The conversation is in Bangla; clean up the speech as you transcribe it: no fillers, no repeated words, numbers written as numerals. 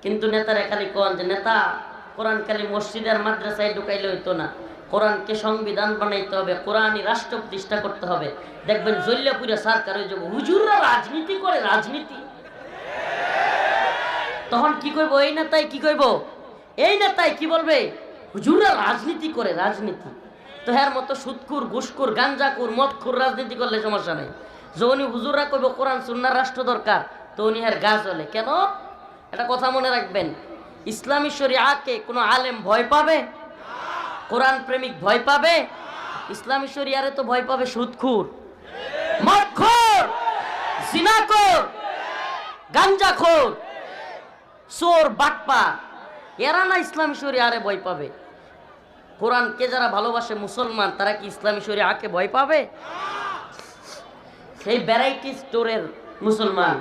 কিন্তু নেতারা খালি কোন যে নেতা কোরআন খালি মসজিদের মাদ্রাসায় ঢুকাইলে হইতো না, কোরআনকে সংবিধান বানাইতে হবে, কোরআনই রাষ্ট্র প্রতিষ্ঠা করতে হবে। দেখবেন জল্লাপুরে সরকার হয়ে যাবো, হুজুররা রাজনীতি করে, রাজনীতি। তখন কি কইব এই নেতাই, কি কইব এই নেতাই, কি বলবে হুজুররা রাজনীতি করে, রাজনীতি। তো এর মতো সুদখুর, ঘুষখুর, গাঞ্জাখুর, মদখুর রাজনীতি করলে সমস্যা নাই। যখনই হুজুররা কইব কোরআন সুন্নাহর রাষ্ট্র দরকার, তো উনি এর গা জ্বলে। কেন? এটা কথা মনে রাখবেন, ইসলামী শরিয়াকে কোনো আলেম ভয় পাবে? কোরআন প্রেমিক ভয় পাবে? ইসলামী শরিয়ারে তো ভয় পাবে সুদখুর, মদখোর, জিনাখোর, গাঞ্জাখোর, চোর, বাটপা, এরা না ইসলামী শরিয়ারে ভয় পাবে। কোরআনকে যারা ভালোবাসে মুসলমান, তারা কি ইসলামী শরিয়াকে ভয় পাবে? সেই ভ্যারাইটি স্টোরের মুসলমান